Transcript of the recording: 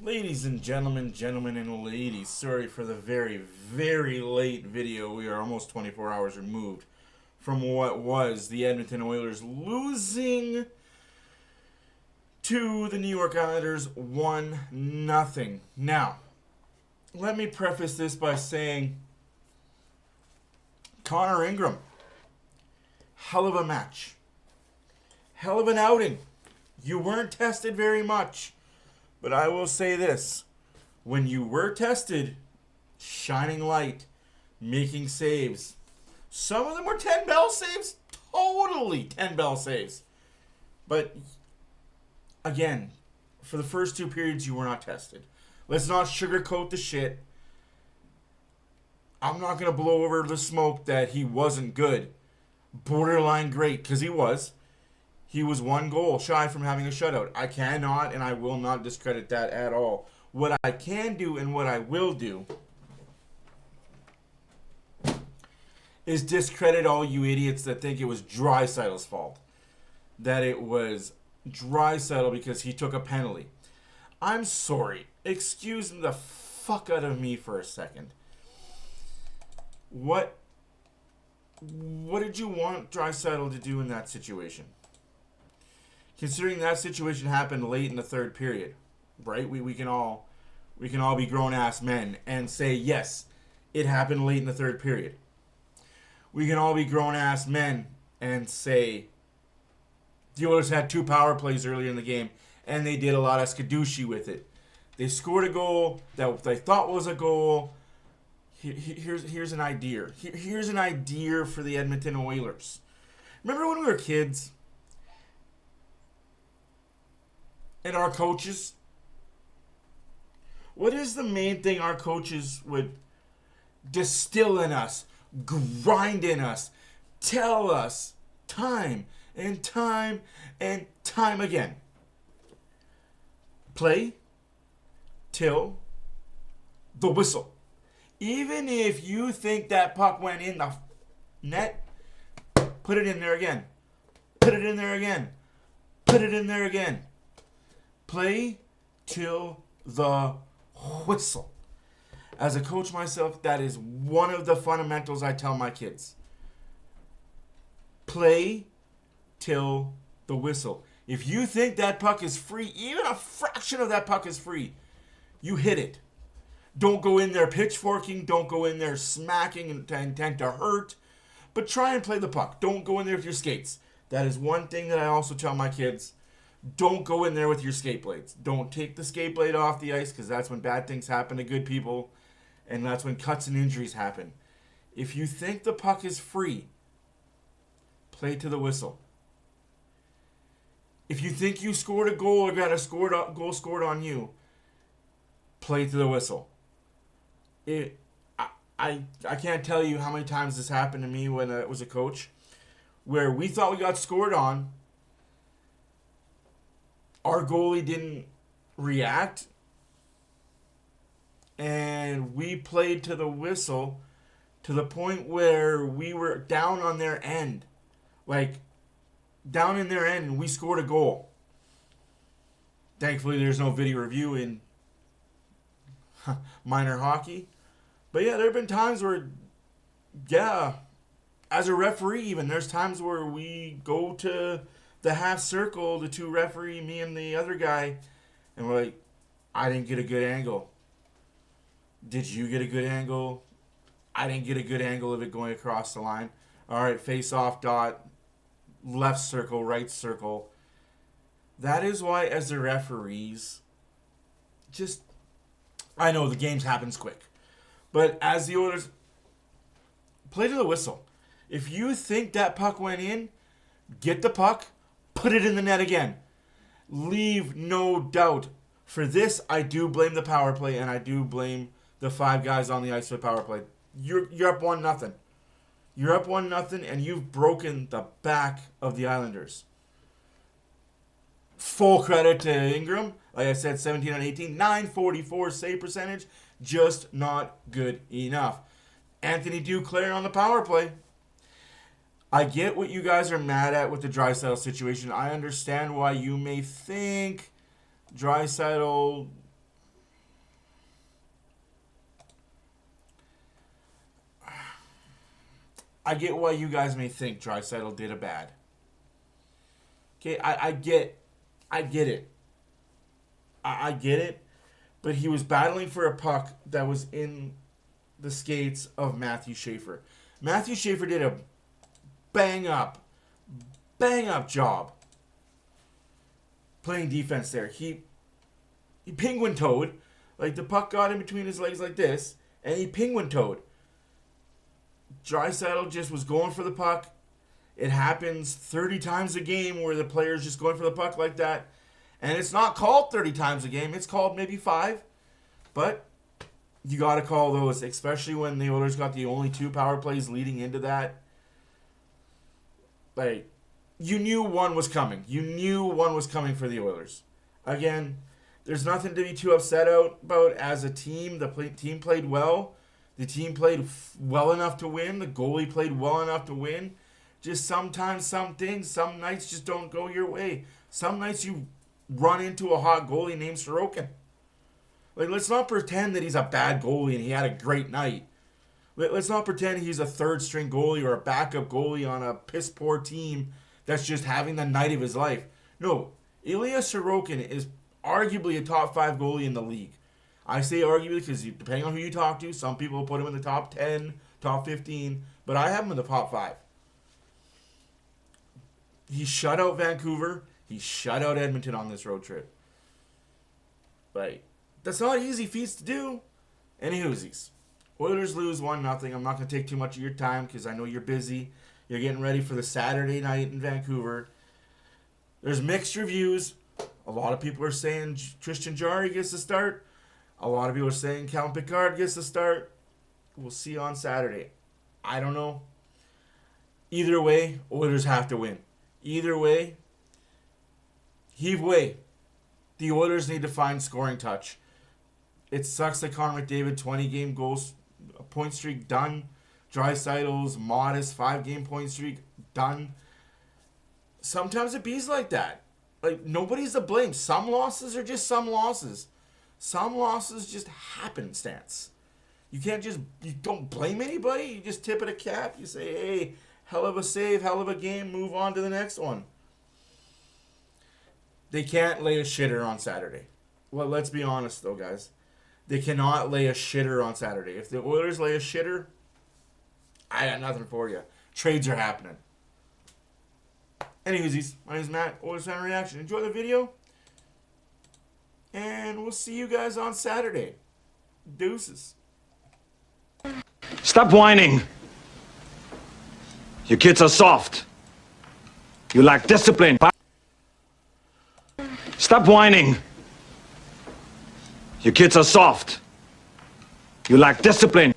Ladies and gentlemen and ladies, sorry for the very late video. We are almost 24 hours removed from what was the Edmonton Oilers losing to the New York Islanders 1-0. Now, let me preface this by saying Connor Ingram, hell of a match. Hell of an outing. You weren't tested very much. But I will say this. When you were tested, shining light, making saves. Some of them were 10 bell saves. Totally 10 bell saves. But, again, for the first two periods, you were not tested. Let's not sugarcoat the shit. I'm not going to blow over the smoke that he wasn't good. Borderline great, because he was. He was one goal shy from having a shutout. I cannot and I will not discredit that at all. What I can do and what I will do is discredit all you idiots that think it was Draisaitl's fault. That it was Draisaitl because he took a penalty. I'm sorry. Excuse the fuck out of me for a second. What did you want Draisaitl to do in that situation? Considering that situation happened late in the third period, right? We can all be grown-ass men and say, yes, it happened late in the third period. We can all be grown-ass men and say the Oilers had two power plays earlier in the game, and they did a lot of skadooshi with it. They scored a goal that they thought was a goal. Here's an idea. Here's an idea for the Edmonton Oilers. Remember when we were kids? And our coaches? What is the main thing our coaches would distill in us, grind in us, tell us time and time and time again? Play till the whistle. Even if you think that puck went in the net, put it in there again. Put it in there again. Put it in there again. Play till the whistle. As a coach myself, that is one of the fundamentals I tell my kids. Play till the whistle. If you think that puck is free, even a fraction of that puck is free, you hit it. Don't go in there pitchforking. Don't go in there smacking and intent to hurt. But try and play the puck. Don't go in there with your skates. That is one thing that I also tell my kids. Don't go in there with your skate blades. Don't take the skate blade off the ice because that's when bad things happen to good people. And that's when cuts and injuries happen. If you think the puck is free, play to the whistle. If you think you scored a goal or got a goal scored on you, play to the whistle. I can't tell you how many times this happened to me when I was a coach, where we thought we got scored on. Our goalie didn't react, and we played to the whistle to the point where we were down on their end. Like, down in their end, and we scored a goal. Thankfully, there's no video review in minor hockey. But yeah, there have been times where, as a referee even, there's times where we go to the half circle, the two referee, me and the other guy, and we're like, I didn't get a good angle. Did you get a good angle? I didn't get a good angle of it going across the line. All right, face off dot, left circle, right circle. That is why, as the referees, I know the game happens quick, but as the Oilers, play to the whistle. If you think that puck went in, get the puck, put it in the net again. Leave no doubt. For this, I do blame the power play, and I do blame the five guys on the ice for the power play. You're up 1-0. You're up 1-0, and you've broken the back of the Islanders. Full credit to Ingram. Like I said, 17 on 18, 944 save percentage. Just not good enough. Anthony Duclair on the power play. I get what you guys are mad at with the Draisaitl situation. I understand why you may think Draisaitl I get why you guys may think Draisaitl did a bad. Okay, I get it. I get it. But he was battling for a puck that was in the skates of Matthew Schaefer. Matthew Schaefer did a bang up job playing defense there. He penguin toed. Like, the puck got in between his legs like this, and he penguin toed. Draisaitl just was going for the puck. It happens 30 times a game where the player's just going for the puck like that. And it's not called 30 times a game. It's called maybe 5. But you got to call those, especially when the Oilers got the only 2 power plays leading into that. Like, you knew one was coming. You knew one was coming for the Oilers. Again, there's nothing to be too upset about as a team. The team played well. The team played well enough to win. The goalie played well enough to win. Just sometimes some nights just don't go your way. Some nights you run into a hot goalie named Sorokin. Like, let's not pretend that he's a bad goalie and he had a great night. Let's not pretend he's a third-string goalie or a backup goalie on a piss-poor team that's just having the night of his life. No, Ilya Sorokin is arguably a top 5 goalie in the league. I say arguably because depending on who you talk to, some people will put him in the top 10, top 15, but I have him in the top 5. He shut out Vancouver. He shut out Edmonton on this road trip. Like, that's not easy feats to do. Anywhoosies. Oilers lose 1-0. I'm not going to take too much of your time because I know you're busy. You're getting ready for the Saturday night in Vancouver. There's mixed reviews. A lot of people are saying Tristan Jarry gets the start. A lot of people are saying Calvin Pickard gets the start. We'll see on Saturday. I don't know. Either way, Oilers have to win. Either way, heave way. The Oilers need to find scoring touch. It sucks that Connor McDavid 20-game goals point streak done. Draisaitl's modest 5-game point streak done. Sometimes it bees like that. Like, nobody's to blame. Some losses are just some losses. Some losses just happenstance. You don't blame anybody. You just tip it a cap. You say, hey, hell of a save, hell of a game, move on to the next one. They can't lay a shitter on Saturday. Well, let's be honest, though, guys. They cannot lay a shitter on Saturday. If the Oilers lay a shitter, I got nothing for you. Trades are happening. Anyways, my name is Matt, OilersFanReaction. Enjoy the video. And we'll see you guys on Saturday. Deuces. Stop whining. You kids are soft. You lack discipline. Stop whining. You kids are soft. You lack discipline.